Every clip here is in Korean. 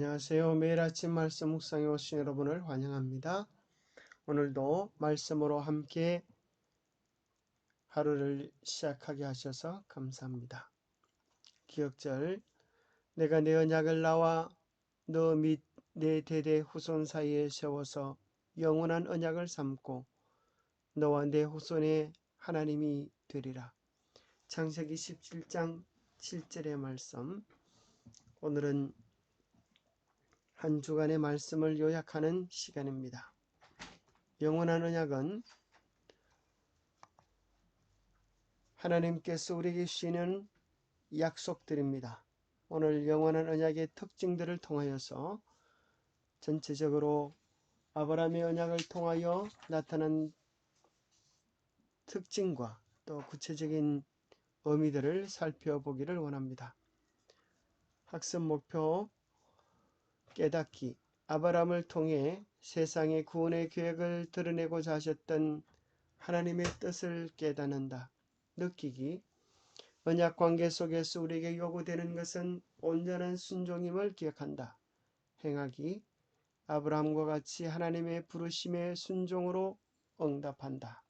안녕하세요. 매일 아침 말씀 묵상에 오신 여러분을 환영합니다. 오늘도 말씀으로 함께 하루를 시작하게 하셔서 감사합니다. 기억절, 내가 내 언약을 나와 너 및 내 대대 후손 사이에 세워서 영원한 언약을 삼고 너와 내 후손의 하나님이 되리라. 창세기 17장 7절의 말씀. 오늘은 한 주간의 말씀을 요약하는 시간입니다. 영원한 언약은 하나님께서 우리에게 주시는 약속들입니다. 오늘 영원한 언약의 특징들을 통하여서 전체적으로 아브라함의 언약을 통하여 나타난 특징과 또 구체적인 의미들을 살펴보기를 원합니다. 학습 목표 깨닫기. 아브라함을 통해 세상의 구원의 계획을 드러내고자 하셨던 하나님의 뜻을 깨닫는다. 느끼기. 언약 관계 속에서 우리에게 요구되는 것은 온전한 순종임을 기억한다. 행하기. 아브라함과 같이 하나님의 부르심에 순종으로 응답한다.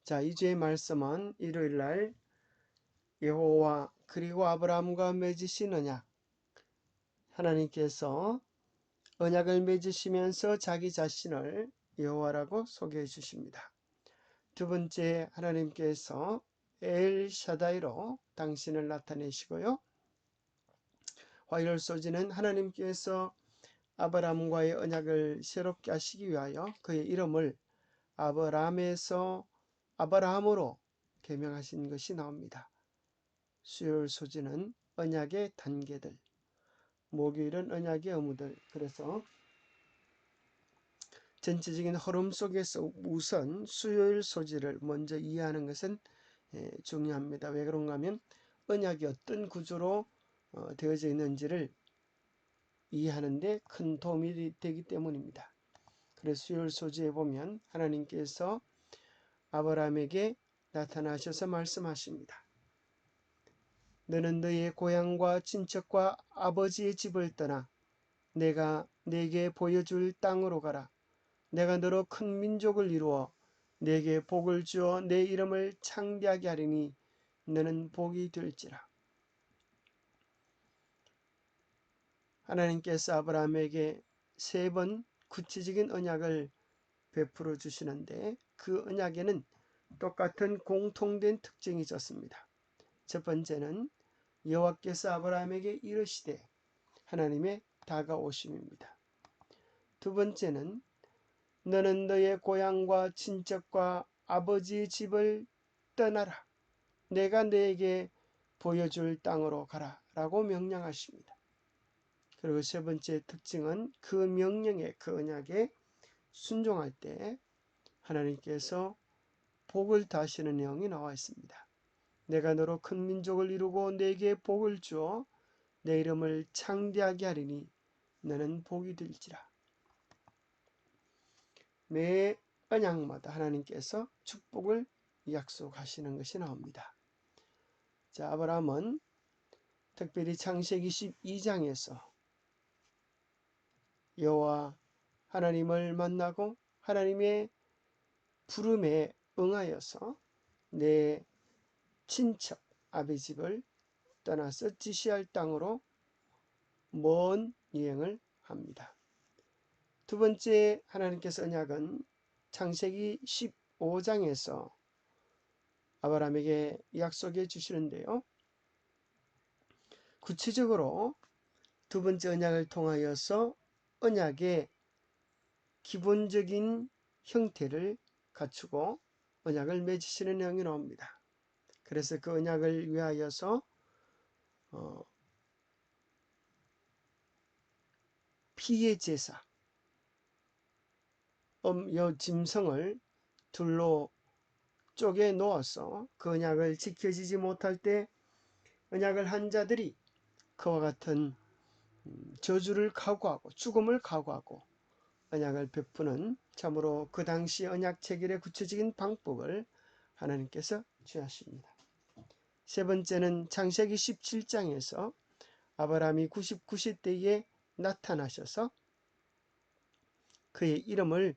자, 이 주의 말씀은 일요일날 여호와 그리고 아브라함과 맺으신 언약, 하나님께서 언약을 맺으시면서 자기 자신을 여호와라고 소개해 주십니다. 두 번째, 하나님께서 엘샤다이로 당신을 나타내시고요. 화요일 소지는 하나님께서 아브라함과의 언약을 새롭게 하시기 위하여 그의 이름을 아브라함에서 아브라함으로 개명하신 것이 나옵니다. 수요일 소지는 언약의 단계들, 목요일은 언약의 의무들. 그래서 전체적인 흐름 속에서 우선 수요일 소지를 먼저 이해하는 것은 중요합니다. 왜 그런가 하면 언약이 어떤 구조로 되어져 있는지를 이해하는데 큰 도움이 되기 때문입니다. 그래서 수요일 소지에 보면 하나님께서 아브라함에게 나타나셔서 말씀하십니다. 너는 너의 고향과 친척과 아버지의 집을 떠나 내가 네게 보여줄 땅으로 가라. 내가 너로 큰 민족을 이루어 네게 복을 주어 내 이름을 창대하게 하리니 너는 복이 될지라. 하나님께서 아브라함에게 3번 구체적인 언약을 베풀어 주시는데 그 언약에는 똑같은 공통된 특징이 있었습니다. 첫 번째는 여호와께서 아브라함에게 이르시되 하나님의 다가오심입니다. 두 번째는 너는 너의 고향과 친척과 아버지의 집을 떠나라. 내가 너에게 보여줄 땅으로 가라 라고 명령하십니다. 그리고 세 번째 특징은 그 명령에 그 언약에 순종할 때 하나님께서 복을 다시는 내용이 나와 있습니다. 내가 너로 큰 민족을 이루고 내게 복을 주어 내 이름을 창대하게 하리니 너는 복이 될지라. 매 언약마다 하나님께서 축복을 약속하시는 것이 나옵니다. 자, 아브라함은 특별히 창세기 12장에서 여호와 하나님을 만나고 하나님의 부름에 응하여서 내 친척 아비 집을 떠나서 지시할 땅으로 먼 여행을 합니다. 두 번째 하나님께서 언약은 창세기 15장에서 아브라함에게 약속해 주시는데요. 구체적으로 두 번째 언약을 통하여서 언약의 기본적인 형태를 갖추고 언약을 맺으시는 내용이 나옵니다. 그래서 그 언약을 위하여서 피의 제사, 짐승을 둘로 쪼개 놓아서 그 언약을 지켜지지 못할 때 언약을 한 자들이 그와 같은 저주를 각오하고 죽음을 각오하고 언약을 베푸는 참으로 그 당시 언약 체결의 구체적인 방법을 하나님께서 취하십니다. 세 번째는 창세기 17장에서 아브라함이 99세 때에 나타나셔서 그의 이름을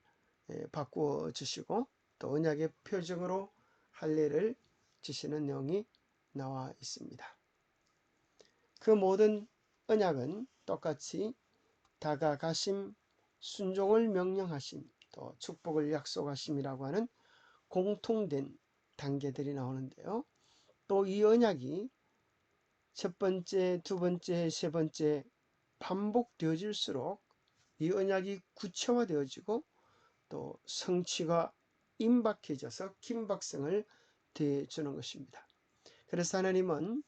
바꾸어 주시고 또 언약의 표적으로 할례를 주시는 내용이 나와 있습니다. 그 모든 언약은 똑같이 다가가심, 순종을 명령하심, 또 축복을 약속하심이라고 하는 공통된 단계들이 나오는데요. 또 이 언약이 첫 번째, 두 번째, 세 번째 반복되어질수록 이 언약이 구체화되어지고 또 성취가 임박해져서 긴박성을 더해주는 것입니다. 그래서 하나님은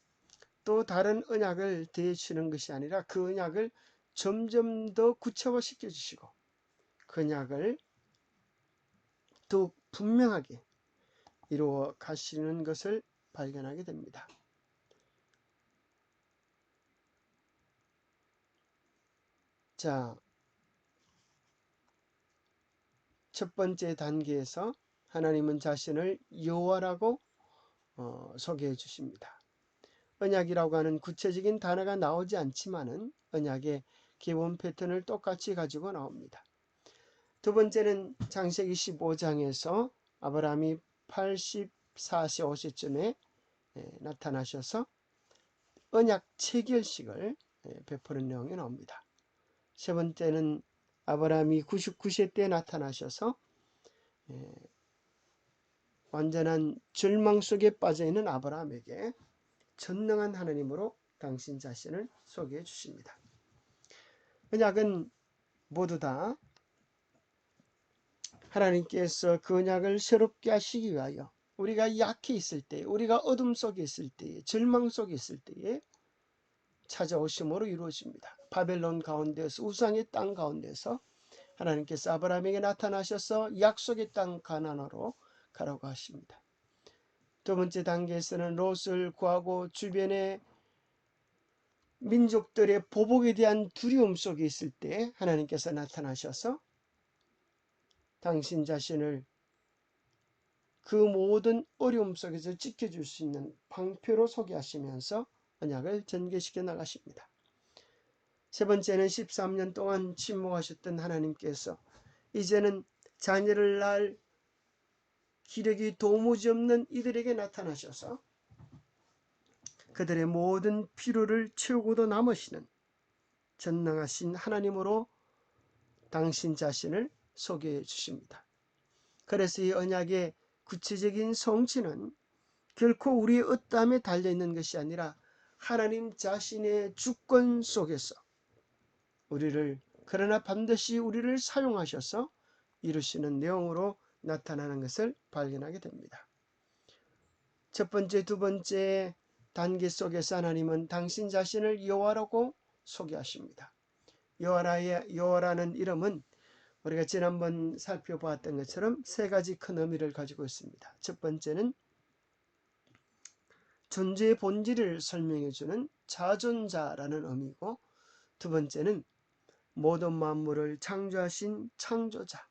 또 다른 언약을 더해주는 것이 아니라 그 언약을 점점 더 구체화시켜 주시고 그 언약을 더욱 분명하게 이루어 가시는 것을 발견하게 됩니다. 자, 첫 번째 단계에서 하나님은 자신을 여호와라고 소개해 주십니다. 언약이라고 하는 구체적인 단어가 나오지 않지만은 언약의 기본 패턴을 똑같이 가지고 나옵니다. 두 번째는 창세기 15장에서 아브라함이 84세 5세쯤에 나타나셔서 언약 체결식을 베푸는 내용이 나옵니다. 세 번째는 아브라함이 99세 때 나타나셔서 완전한 절망 속에 빠져있는 아브라함에게 전능한 하나님으로 당신 자신을 소개해 주십니다. 언약은 모두 다 하나님께서 그 언약을 새롭게 하시기 위하여 우리가 약해 있을 때, 우리가 어둠 속에 있을 때에, 절망 속에 있을 때에 찾아오심으로 이루어집니다. 바벨론 가운데서, 우상의 땅 가운데서 하나님께서 아브라함에게 나타나셔서 약속의 땅 가나안으로 가라고 하십니다. 두 번째 단계에서는 롯을 구하고 주변의 민족들의 보복에 대한 두려움 속에 있을 때 하나님께서 나타나셔서 당신 자신을 그 모든 어려움 속에서 지켜줄 수 있는 방패로 소개하시면서 언약을 전개시켜 나가십니다. 세 번째는 13년 동안 침묵하셨던 하나님께서 이제는 자녀를 낳을 기력이 도무지 없는 이들에게 나타나셔서 그들의 모든 필요를 채우고도 남으시는 전능하신 하나님으로 당신 자신을 소개해 주십니다. 그래서 이 언약의 구체적인 성취는 결코 우리의 어떠함에 달려있는 것이 아니라 하나님 자신의 주권 속에서 우리를, 그러나 반드시 우리를 사용하셔서 이루시는 내용으로 나타나는 것을 발견하게 됩니다. 첫 번째, 두 번째 단계 속에서 하나님은 당신 자신을 여호와라고 소개하십니다. 여호와라는 이름은 우리가 지난번 살펴보았던 것처럼 세 가지 큰 의미를 가지고 있습니다. 첫 번째는 존재의 본질을 설명해주는 자존자라는 의미고, 두 번째는 모든 만물을 창조하신 창조자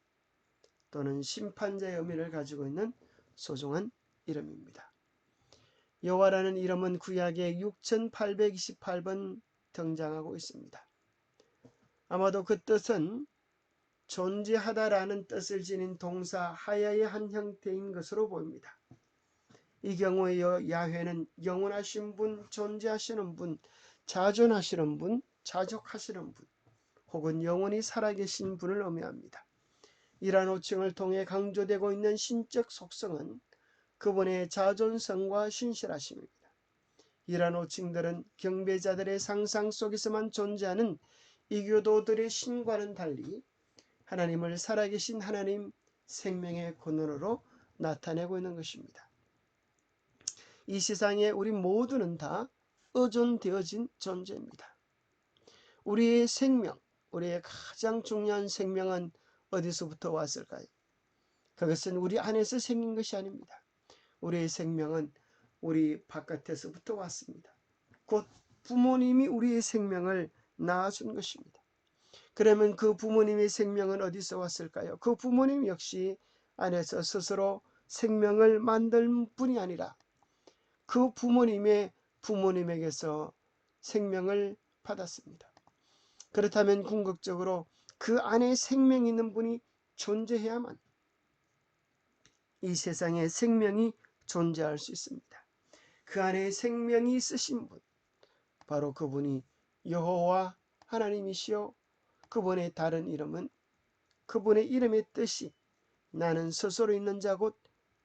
또는 심판자의 의미를 가지고 있는 소중한 이름입니다. 여호와라는 이름은 구약에 6828번 등장하고 있습니다. 아마도 그 뜻은 존재하다라는 뜻을 지닌 동사 하야의 한 형태인 것으로 보입니다. 이 경우에 야훼는 영원하신 분, 존재하시는 분, 자존하시는 분, 자족하시는 분, 혹은 영원히 살아계신 분을 의미합니다. 이러한 호칭을 통해 강조되고 있는 신적 속성은 그분의 자존성과 신실하심입니다. 이러한 호칭들은 경배자들의 상상 속에서만 존재하는 이교도들의 신과는 달리 하나님을 살아계신 하나님 생명의 근원으로 나타내고 있는 것입니다. 이 세상에 우리 모두는 다 의존되어진 존재입니다. 우리의 생명, 우리의 가장 중요한 생명은 어디서부터 왔을까요? 그것은 우리 안에서 생긴 것이 아닙니다. 우리의 생명은 우리 바깥에서부터 왔습니다. 곧 부모님이 우리의 생명을 낳아준 것입니다. 그러면 그 부모님의 생명은 어디서 왔을까요? 그 부모님 역시 안에서 스스로 생명을 만들 뿐이 아니라 그 부모님의 부모님에게서 생명을 받았습니다. 그렇다면 궁극적으로 그 안에 생명이 있는 분이 존재해야만 이 세상에 생명이 존재할 수 있습니다. 그 안에 생명이 있으신 분, 바로 그분이 여호와 하나님이시요, 그분의 다른 이름은, 그분의 이름의 뜻이 나는 스스로 있는 자 곧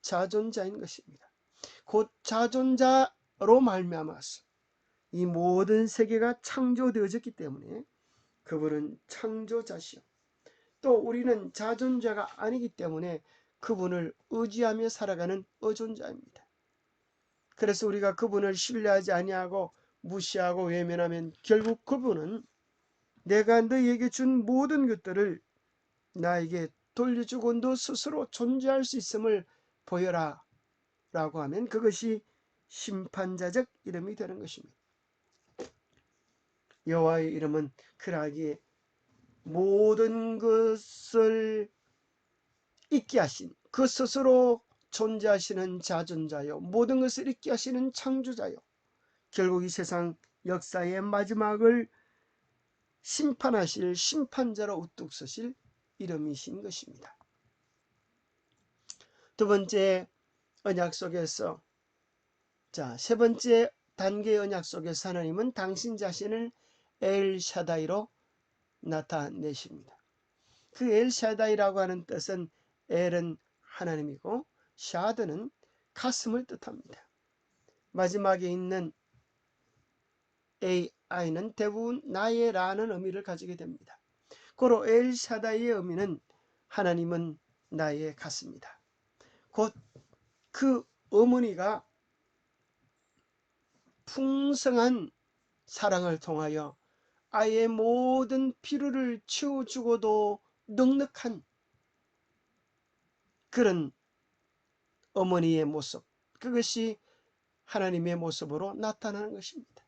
자존자인 것입니다. 곧 자존자로 말미암아서 이 모든 세계가 창조되어졌기 때문에 그분은 창조자시요, 또 우리는 자존자가 아니기 때문에 그분을 의지하며 살아가는 의존자입니다. 그래서 우리가 그분을 신뢰하지 아니하고 무시하고 외면하면 결국 그분은 내가 너희에게 준 모든 것들을 나에게 돌려주고 너 스스로 존재할 수 있음을 보여라 라고 하면 그것이 심판자적 이름이 되는 것입니다. 여호와의 이름은 그러하기에 모든 것을 있게 하신 그 스스로 존재하시는 자존자요, 모든 것을 있게 하시는 창조자요, 결국 이 세상 역사의 마지막을 심판하실 심판자로 우뚝 서실 이름이신 것입니다. 두 번째 언약 속에서, 세 번째 단계의 언약 속에서 하나님은 당신 자신을 엘샤다이로 나타내십니다. 그 엘샤다이라고 하는 뜻은 엘은 하나님이고 샤드는 가슴을 뜻합니다. 마지막에 있는 AI는 대부분 나의 라는 의미를 가지게 됩니다. 고로 엘샤다이의 의미는 하나님은 나의 가슴이다. 곧 그 어머니가 풍성한 사랑을 통하여 아이의 모든 필요를 채워주고도 넉넉한 그런 어머니의 모습, 그것이 하나님의 모습으로 나타나는 것입니다.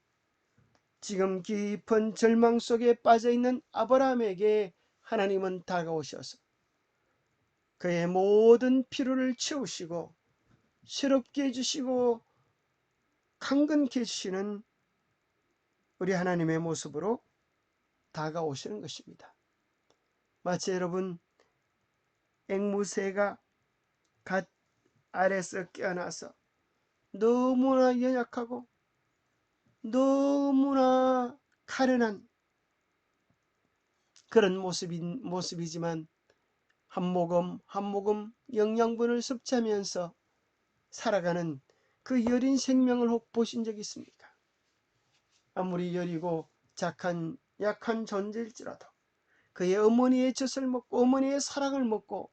지금 깊은 절망 속에 빠져있는 아브라함에게 하나님은 다가오셔서 그의 모든 필요를 채우시고 새롭게 해주시고 강건케 해주시는 우리 하나님의 모습으로 다가오시는 것입니다. 마치 여러분 앵무새가 갓 알에서 깨어나서 너무나 연약하고 너무나 가련한 그런 모습이지만 한 모금 한 모금 영양분을 섭취하면서 살아가는 그 여린 생명을 혹 보신 적 있습니까? 아무리 여리고 약한 존재일지라도 그의 어머니의 젖을 먹고 어머니의 사랑을 먹고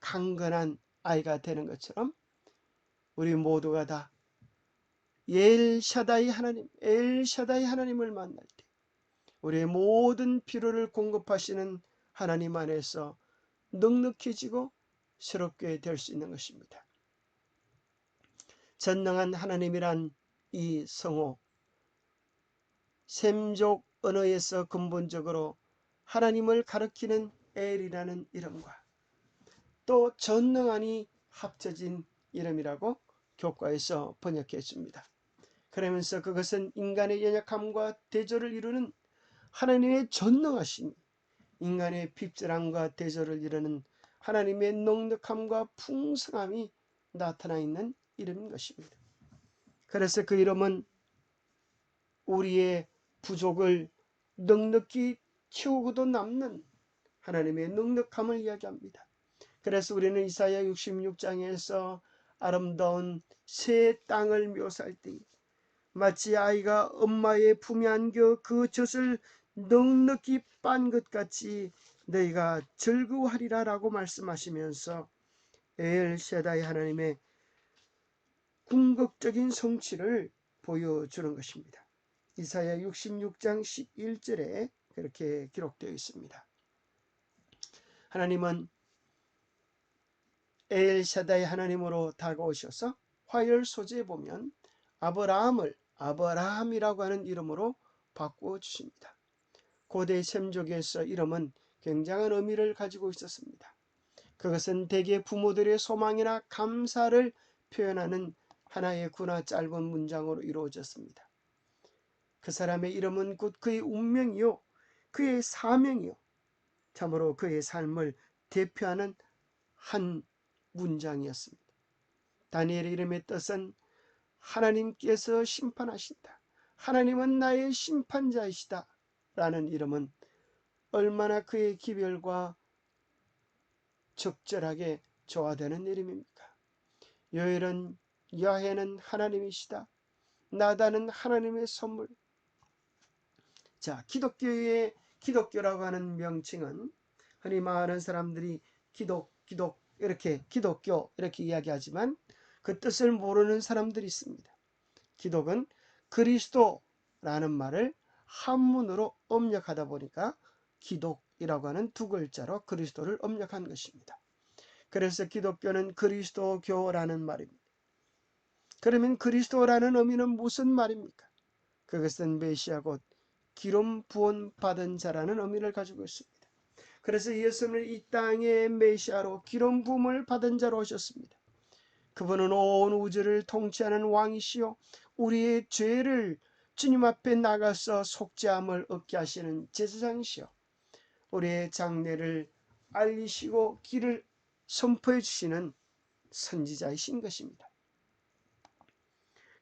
강건한 아이가 되는 것처럼 우리 모두가 다 엘샤다이 하나님을 만날 때 우리의 모든 필요를 공급하시는 하나님 안에서 넉넉해지고 새롭게 될 수 있는 것입니다. 전능한 하나님이란 이 성호, 셈족 언어에서 근본적으로 하나님을 가리키는 엘이라는 이름과 또 전능한이 합쳐진 이름이라고 교과에서 번역했습니다. 그러면서 그것은 인간의 연약함과 대조를 이루는 하나님의 전능하심이 인간의 핍절함과 대조를 이루는 하나님의 넉넉함과 풍성함이 나타나 있는 이름인 것입니다. 그래서 그 이름은 우리의 부족을 넉넉히 채우고도 남는 하나님의 넉넉함을 이야기합니다. 그래서 우리는 이사야 66장에서 아름다운 새 땅을 묘사할 때 마치 아이가 엄마의 품에 안겨 그 젖을 넉넉히 빤 것 같이 너희가 즐거워하리라 라고 말씀하시면서 엘샤다이 하나님의 궁극적인 성취를 보여주는 것입니다. 이사야 66장 11절에 그렇게 기록되어 있습니다. 하나님은 엘샤다이 하나님으로 다가오셔서 화열 소재에 보면 아브라함을 아브라함이라고 하는 이름으로 바꾸어 주십니다. 고대 셈족에서 이름은 굉장한 의미를 가지고 있었습니다. 그것은 대개 부모들의 소망이나 감사를 표현하는 하나의 구나 짧은 문장으로 이루어졌습니다. 그 사람의 이름은 곧 그의 운명이요 그의 사명이요 참으로 그의 삶을 대표하는 한 문장이었습니다. 다니엘의 이름의 뜻은 하나님께서 심판하신다, 하나님은 나의 심판자이시다 라는 이름은 얼마나 그의 기별과 적절하게 조화되는 이름입니까? 요엘은 야훼는 하나님이시다, 나다는 하나님의 선물. 자, 기독교라고 하는 명칭은 흔히 많은 사람들이 기독 이렇게 기독교 이렇게 이야기하지만 그 뜻을 모르는 사람들이 있습니다. 기독은 그리스도라는 말을 한문으로 음력하다 보니까 기독이라고 하는 두 글자로 그리스도를 음력한 것입니다. 그래서 기독교는 그리스도교라는 말입니다. 그러면 그리스도라는 의미는 무슨 말입니까? 그것은 메시아 곧 기름 부은 받은 자라는 의미를 가지고 있습니다. 그래서 예수는 이 땅에 메시아로 기름 부음을 받은 자로 오셨습니다. 그분은 온 우주를 통치하는 왕이시요 우리의 죄를 주님 앞에 나가서 속죄함을 얻게 하시는 제사장이시요 우리의 장래를 알리시고 길을 선포해 주시는 선지자이신 것입니다.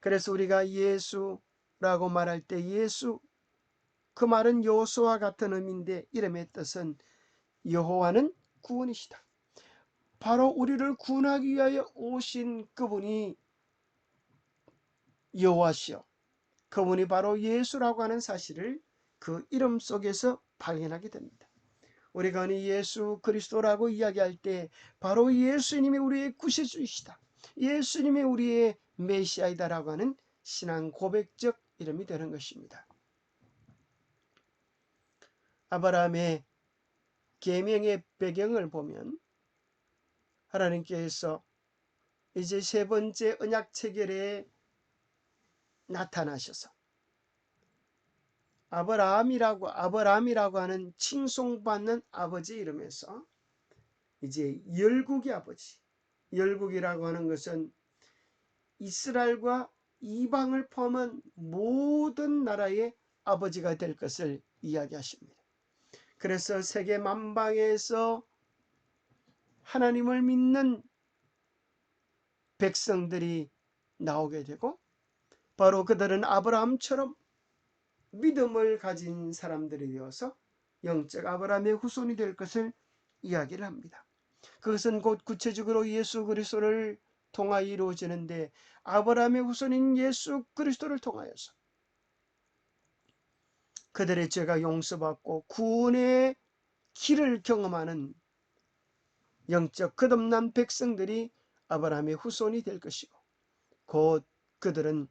그래서 우리가 예수라고 말할 때 예수, 그 말은 여호수아와 같은 의미인데 이름의 뜻은 여호와는 구원이시다. 바로 우리를 구원하기 위하여 오신 그분이 여호와시요 그분이 바로 예수라고 하는 사실을 그 이름 속에서 발견하게 됩니다. 우리가 흔히 예수 그리스도라고 이야기할 때 바로 예수님이 우리의 구세주이시다, 예수님이 우리의 메시아이다라고 하는 신앙 고백적 이름이 되는 것입니다. 아브라함의 계명의 배경을 보면 하나님께서 이제 세 번째 언약 체결에 나타나셔서 아브라함이라고 하는 칭송받는 아버지 이름에서 이제 열국의 아버지, 열국이라고 하는 것은 이스라엘과 이방을 포함한 모든 나라의 아버지가 될 것을 이야기하십니다. 그래서 세계 만방에서 하나님을 믿는 백성들이 나오게 되고 바로 그들은 아브라함처럼 믿음을 가진 사람들이 되어서 영적 아브라함의 후손이 될 것을 이야기를 합니다. 그것은 곧 구체적으로 예수 그리스도를 통하여 이루어지는데 아브라함의 후손인 예수 그리스도를 통하여서 그들의 죄가 용서받고 구원의 길을 경험하는 영적 거듭난 백성들이 아브라함의 후손이 될 것이고 곧 그들은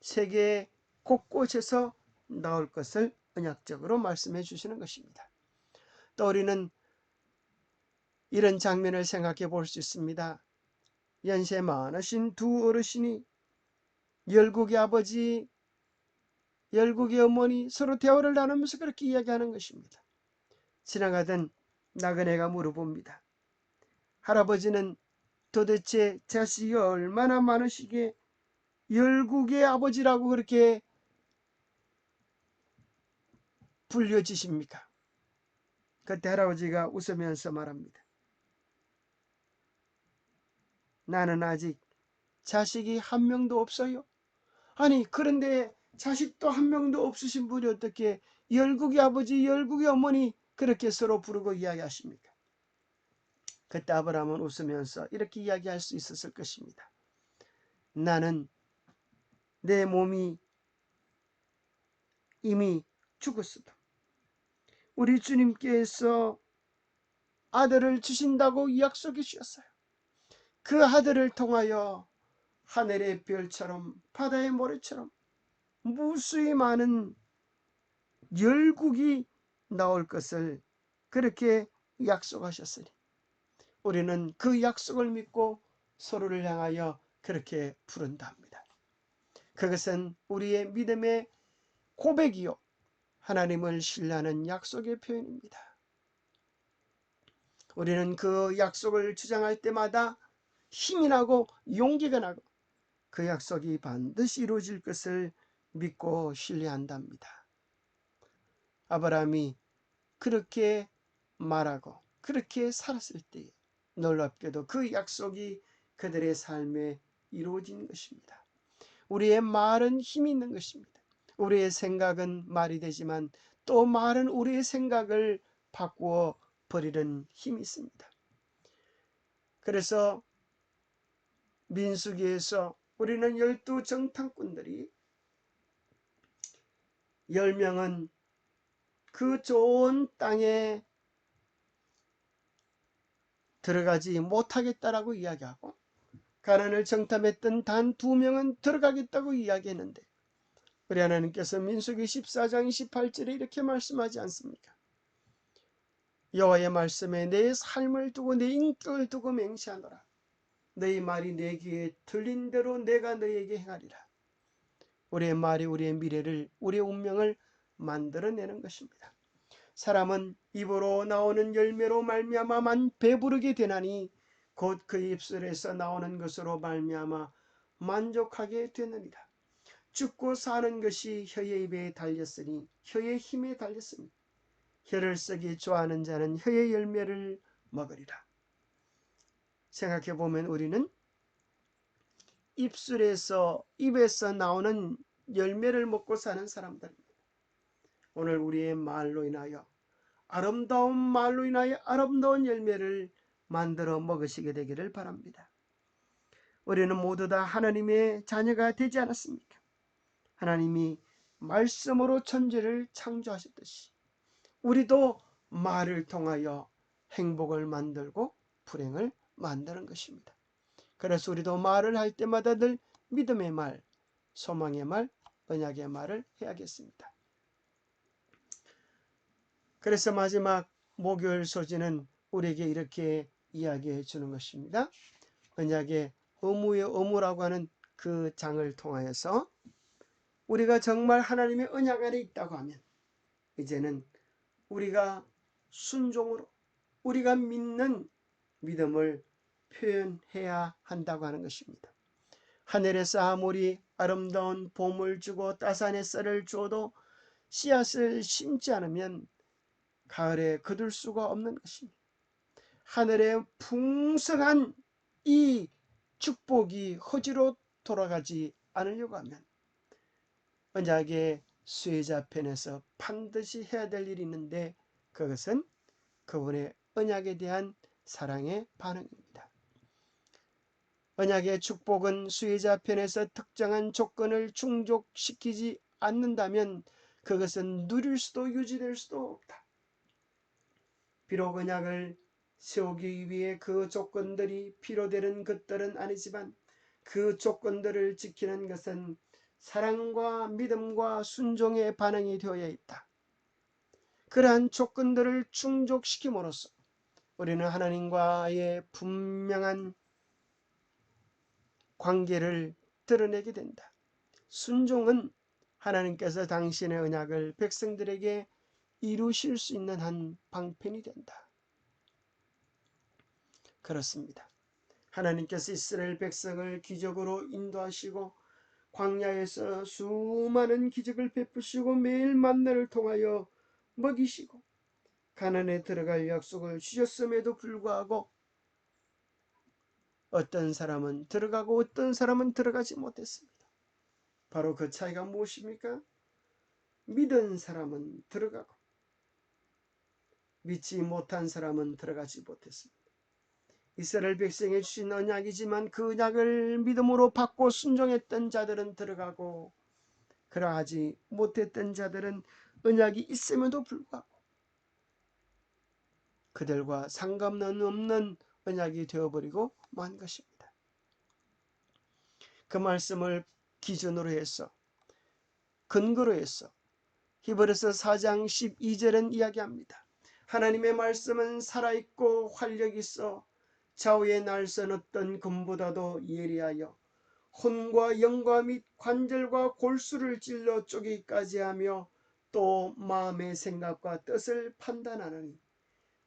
세계 곳곳에서 나올 것을 언약적으로 말씀해 주시는 것입니다. 또 우리는 이런 장면을 생각해 볼 수 있습니다. 연세 많으신 두 어르신이 열국의 아버지, 열국의 어머니 서로 대화를 나누면서 그렇게 이야기하는 것입니다. 지나가던 나그네가 물어봅니다. 할아버지는 도대체 자식이 얼마나 많으시기에 열국의 아버지라고 그렇게 불려지십니까? 그때 할아버지가 웃으면서 말합니다. 나는 아직 자식이 한 명도 없어요. 아니 그런데 자식도 한 명도 없으신 분이 어떻게 열국의 아버지, 열국의 어머니 그렇게 서로 부르고 이야기하십니까? 그때 아브라함은 웃으면서 이렇게 이야기할 수 있었을 것입니다. 나는 내 몸이 이미 죽었어도 우리 주님께서 아들을 주신다고 약속해 주셨어요. 그 아들을 통하여 하늘의 별처럼 바다의 모래처럼 무수히 많은 열국이 나올 것을 그렇게 약속하셨으니 우리는 그 약속을 믿고 서로를 향하여 그렇게 부른다 합니다. 그것은 우리의 믿음의 고백이요 하나님을 신뢰하는 약속의 표현입니다. 우리는 그 약속을 주장할 때마다 힘이 나고 용기가 나고 그 약속이 반드시 이루어질 것을 믿고 신뢰한답니다. 아브라함이 그렇게 말하고 그렇게 살았을 때 놀랍게도 그 약속이 그들의 삶에 이루어진 것입니다. 우리의 말은 힘이 있는 것입니다. 우리의 생각은 말이 되지만 또 말은 우리의 생각을 바꾸어 버리는 힘이 있습니다. 그래서 민수기에서 우리는 12 정탐꾼들이 10명은 그 좋은 땅에 들어가지 못하겠다라고 이야기하고 가나안을 정탐했던 단 2명은 들어가겠다고 이야기했는데 우리 하나님께서 민수기 14장 28절에 이렇게 말씀하지 않습니까? 여호와의 말씀에 내 삶을 두고 내 인격을 두고 맹세하노라. 너희 말이 내 귀에 들린 대로 내가 너희에게 행하리라. 우리의 말이 우리의 미래를, 우리의 운명을 만들어내는 것입니다. 사람은 입으로 나오는 열매로 말미암아만 배부르게 되나니 곧 그 입술에서 나오는 것으로 말미암아 만족하게 되느니라. 죽고 사는 것이 혀의 입에 달렸으니 혀의 힘에 달렸습니다. 혀를 쓰기 좋아하는 자는 혀의 열매를 먹으리라. 생각해보면 우리는 입에서 나오는 열매를 먹고 사는 사람들입니다. 오늘 우리의 말로 인하여 아름다운 말로 인하여 아름다운 열매를 만들어 먹으시게 되기를 바랍니다. 우리는 모두 다 하나님의 자녀가 되지 않았습니까? 하나님이 말씀으로 천지를 창조하셨듯이 우리도 말을 통하여 행복을 만들고 불행을 만드는 것입니다. 그래서 우리도 말을 할 때마다 늘 믿음의 말, 소망의 말, 언약의 말을 해야겠습니다. 그래서 마지막 목요일 소지는 우리에게 이렇게 이야기해 주는 것입니다. 언약의 의무의 의무라고 하는 그 장을 통하여서 우리가 정말 하나님의 언약 안에 있다고 하면 이제는 우리가 순종으로 우리가 믿는 믿음을 표현해야 한다고 하는 것입니다. 하늘에서 아무리 아름다운 봄을 주고 따스한 햇살을 주어도 씨앗을 심지 않으면 가을에 거둘 수가 없는 것입니다. 하늘의 풍성한 이 축복이 허지로 돌아가지 않으려고 하면 언약의 수혜자 편에서 반드시 해야 될 일이 있는데 그것은 그분의 언약에 대한 사랑의 반응입니다. 언약의 축복은 수혜자 편에서 특정한 조건을 충족시키지 않는다면 그것은 누릴 수도 유지될 수도 없다. 비록 언약을 세우기 위해 그 조건들이 필요되는 것들은 아니지만 그 조건들을 지키는 것은 사랑과 믿음과 순종의 반응이 되어야 있다. 그러한 조건들을 충족시킴으로써 우리는 하나님과의 분명한 관계를 드러내게 된다. 순종은 하나님께서 당신의 언약을 백성들에게 이루실 수 있는 한 방편이 된다. 그렇습니다. 하나님께서 이스라엘 백성을 기적으로 인도하시고 광야에서 수많은 기적을 베푸시고 매일 만나를 통하여 먹이시고 가나안에 들어갈 약속을 주셨음에도 불구하고 어떤 사람은 들어가고 어떤 사람은 들어가지 못했습니다. 바로 그 차이가 무엇입니까? 믿은 사람은 들어가고 믿지 못한 사람은 들어가지 못했습니다. 이스라엘 백성에 주신 언약이지만 그 언약을 믿음으로 받고 순종했던 자들은 들어가고 그러하지 못했던 자들은 언약이 있음에도 불구하고 그들과 상관없는 언약이 되어버리고 만 것입니다. 그 말씀을 기준으로 해서 근거로 해서 히브리서 4장 12절은 이야기합니다. 하나님의 말씀은 살아있고 활력이 있어 좌우에 날선 어떤 금보다도 예리하여 혼과 영과 및 관절과 골수를 찔러 쪼개기까지 하며 또 마음의 생각과 뜻을 판단하느니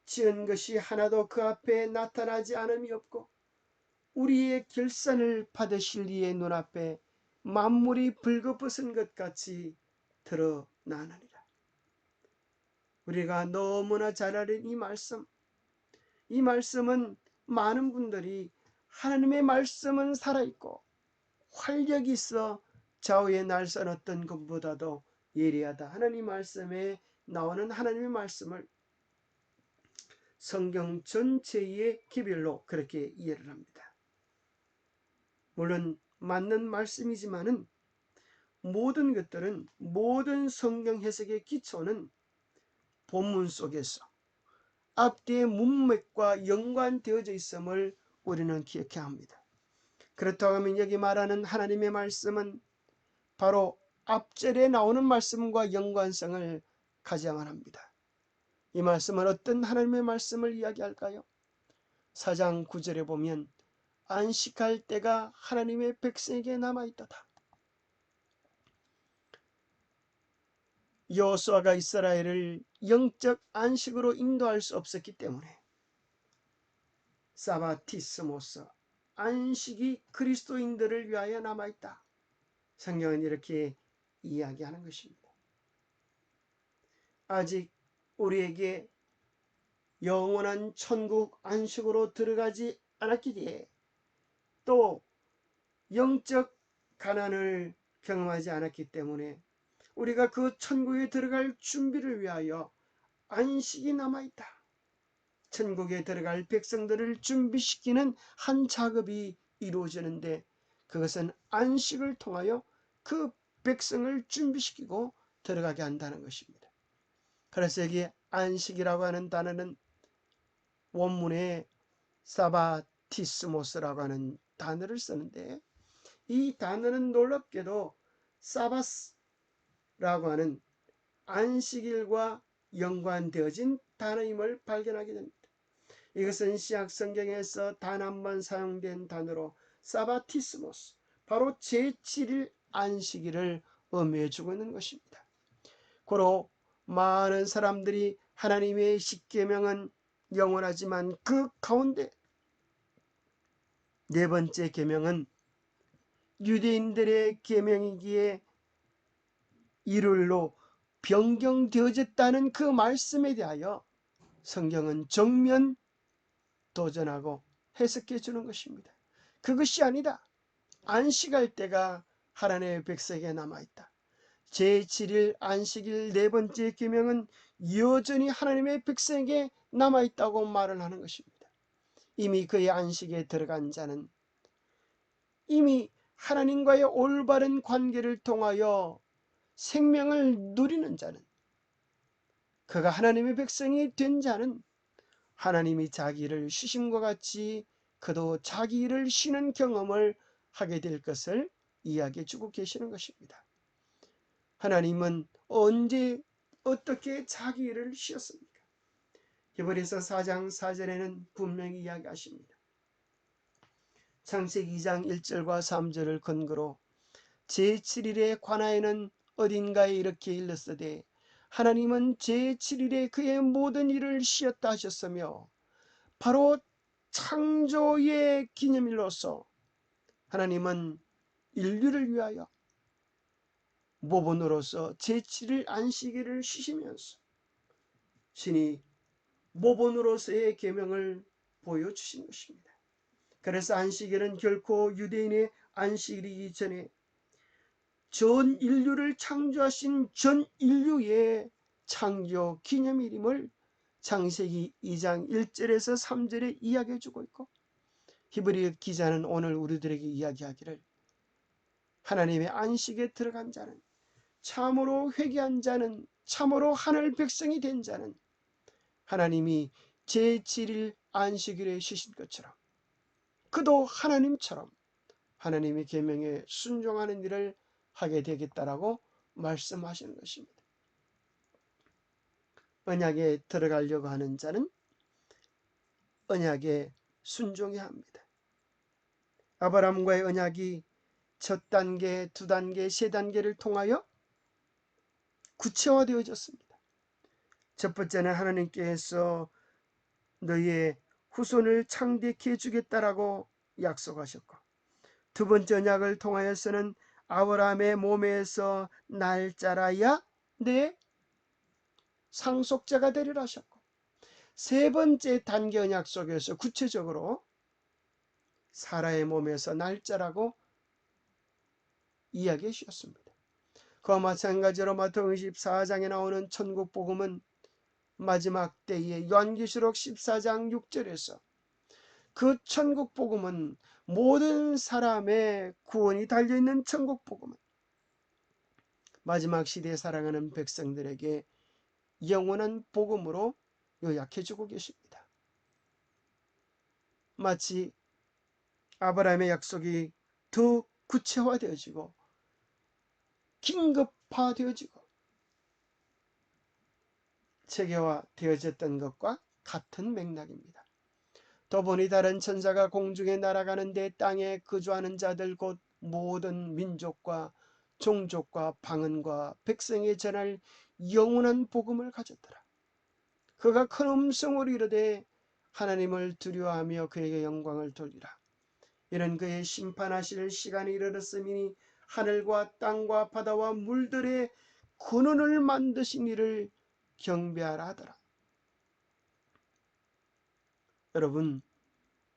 지은 것이 하나도 그 앞에 나타나지 않음이 없고 우리의 결산을 받으실 이의 눈앞에 만물이 벌거벗은 것 같이 드러나느니라. 우리가 너무나 잘 아는 이 말씀은 많은 분들이 하나님의 말씀은 살아있고 활력이 있어 좌우에 날선 어떤 것보다도 예리하다. 하나님 말씀에 나오는 하나님의 말씀을 성경 전체의 기별로 그렇게 이해를 합니다. 물론 맞는 말씀이지만은 모든 것들은, 모든 성경 해석의 기초는 본문 속에서 앞뒤의 문맥과 연관되어져 있음을 우리는 기억해야 합니다. 그렇다고 하면 여기 말하는 하나님의 말씀은 바로 앞절에 나오는 말씀과 연관성을 가져야만 합니다. 이 말씀은 어떤 하나님의 말씀을 이야기할까요? 4장 9절에 보면 안식할 때가 하나님의 백성에게 남아있도다. 여호수아가 이스라엘을 영적 안식으로 인도할 수 없었기 때문에 사바티스모스, 안식이 그리스도인들을 위하여 남아있다. 성경은 이렇게 이야기하는 것입니다. 아직 우리에게 영원한 천국 안식으로 들어가지 않았기에 또 영적 가난을 경험하지 않았기 때문에 우리가 그 천국에 들어갈 준비를 위하여 안식이 남아있다. 천국에 들어갈 백성들을 준비시키는 한 작업이 이루어지는데 그것은 안식을 통하여 그 백성을 준비시키고 들어가게 한다는 것입니다. 그래서 여기 안식이라고 하는 단어는 원문에 사바티스모스라고 하는 단어를 쓰는데 이 단어는 놀랍게도 사바스라고 하는 안식일과 연관되어진 단어임을 발견하게 됩니다. 이것은 신약 성경에서 단 한 번 사용된 단어로 사바티스모스, 바로 제7일 안식일을 의미해 주고 있는 것입니다. 고로 많은 사람들이 하나님의 십계명은 영원하지만 그 가운데 네 번째 계명은 유대인들의 계명이기에 일요일로 변경되어졌다는 그 말씀에 대하여 성경은 정면 도전하고 해석해 주는 것입니다. 그것이 아니다. 안식할 때가 하나님의 백성에게 남아있다. 제7일 안식일 네 번째 계명은 여전히 하나님의 백성에게 남아있다고 말을 하는 것입니다. 이미 그의 안식에 들어간 자는, 이미 하나님과의 올바른 관계를 통하여 생명을 누리는 자는, 그가 하나님의 백성이 된 자는 하나님이 자기 일을 쉬심과 같이 그도 자기 일을 쉬는 경험을 하게 될 것을 이야기해 주고 계시는 것입니다. 하나님은 언제 어떻게 자기 일을 쉬었습니까? 히브리서 4장 4절에는 분명히 이야기하십니다. 창세기 2장 1절과 3절을 근거로 제7일에 관하여는 어딘가에 이렇게 일렀으되 하나님은 제7일에 그의 모든 일을 쉬었다 하셨으며 바로 창조의 기념일로서 하나님은 인류를 위하여 모본으로서 제7일 안식일을 쉬시면서 신이 모본으로서의 계명을 보여주신 것입니다. 그래서 안식일은 결코 유대인의 안식일이기 전에 전 인류를 창조하신 전 인류의 창조 기념일임을 창세기 2장 1절에서 3절에 이야기해 주고 있고, 히브리 기자는 오늘 우리들에게 이야기하기를 하나님의 안식에 들어간 자는, 참으로 회개한 자는, 참으로 하늘 백성이 된 자는 하나님이 제7일 안식일에 쉬신 것처럼 그도 하나님처럼 하나님의 계명에 순종하는 일을 하게 되겠다라고 말씀하시는 것입니다. 언약에 들어가려고 하는 자는 언약에 순종해야 합니다. 아브라함과의 언약이 첫 단계, 두 단계, 세 단계를 통하여 구체화되어졌습니다. 첫 번째는 하나님께서 너희의 후손을 창대케 해주겠다라고 약속하셨고, 두 번째 언약을 통하여서는 아브라함의 몸에서 날 자라야 내 상속자가 되리라 하셨고, 세 번째 단계 언약 속에서 구체적으로 사라의 몸에서 날 자라고 이야기해 주셨습니다. 그와 마찬가지로 마태복음 24장에 나오는 천국 복음은 마지막 때에 요한계시록 14장 6절에서 그 천국 복음은 모든 사람의 구원이 달려있는 천국 복음은 마지막 시대에 살아가는 백성들에게 영원한 복음으로 요약해주고 계십니다. 마치 아브라함의 약속이 더 구체화되어지고 긴급화되어지고 체계화되어졌던 것과 같은 맥락입니다. 더 보니 다른 천사가 공중에 날아가는데 땅에 거주하는 자들 곧 모든 민족과 종족과 방언과 백성에 전할 영원한 복음을 가졌더라. 그가 큰 음성으로 이르되 하나님을 두려워하며 그에게 영광을 돌리라. 이는 그의 심판하실 시간이 이르렀음이니 하늘과 땅과 바다와 물들의 근원을 만드신 이를 경배하라 하더라. 여러분,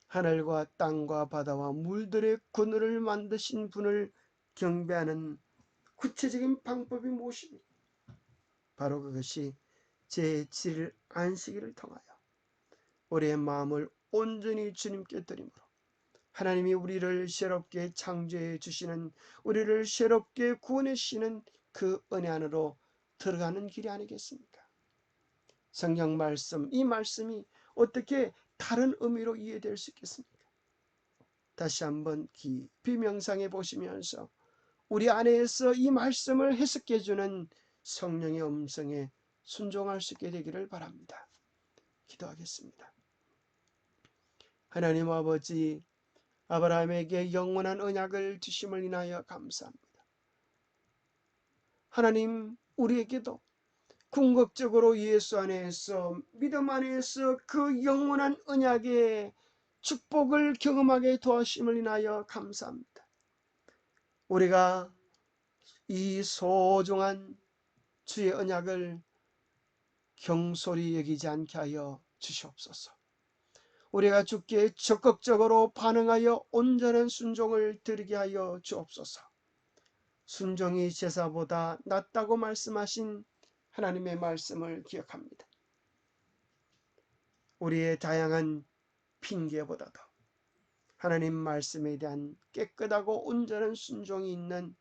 하늘과 땅과 바다와 물들의 근원을 만드신 분을 경배하는 구체적인 방법이 무엇입니까? 바로 그것이 제7일 안식일을 통하여 우리의 마음을 온전히 주님께 드림으로 하나님이 우리를 새롭게 창조해 주시는, 우리를 새롭게 구원해 주시는 그 은혜 안으로 들어가는 길이 아니겠습니까? 성경 말씀, 이 말씀이 어떻게 다른 의미로 이해될 수 있겠습니까? 다시 한번 깊이 명상해 보시면서 우리 안에서 이 말씀을 해석해 주는 성령의 음성에 순종할 수 있게 되기를 바랍니다. 기도하겠습니다. 하나님 아버지, 아브라함에게 영원한 언약을 주심을 인하여 감사합니다. 하나님, 우리에게도 궁극적으로 예수 안에서, 믿음 안에서 그 영원한 언약의 축복을 경험하게 도와주심을 인하여 감사합니다. 우리가 이 소중한 주의 언약을 경솔히 여기지 않게 하여 주시옵소서. 우리가 주께 적극적으로 반응하여 온전한 순종을 드리게 하여 주옵소서. 순종이 제사보다 낫다고 말씀하신 하나님의 말씀을 기억합니다. 우리의 다양한 핑계보다도 하나님 말씀에 대한 깨끗하고 온전한 순종이 있는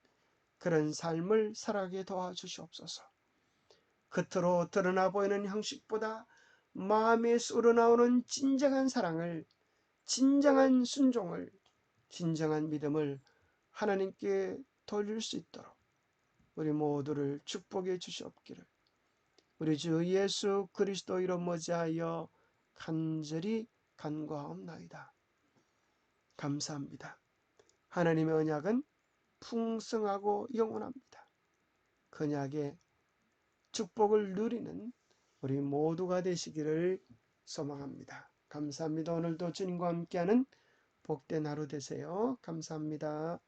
그런 삶을 살아가게 도와주시옵소서. 겉으로 드러나 보이는 형식보다 마음에서 우러나오는 진정한 사랑을, 진정한 순종을, 진정한 믿음을 하나님께 돌릴 수 있도록 우리 모두를 축복해 주시옵기를 우리 주 예수 그리스도 이름 머지하여 간절히 간구하옵나이다. 감사합니다. 하나님의 언약은 풍성하고 영원합니다. 그 언약의 축복을 누리는 우리 모두가 되시기를 소망합니다. 감사합니다. 오늘도 주님과 함께하는 복된 하루 되세요. 감사합니다.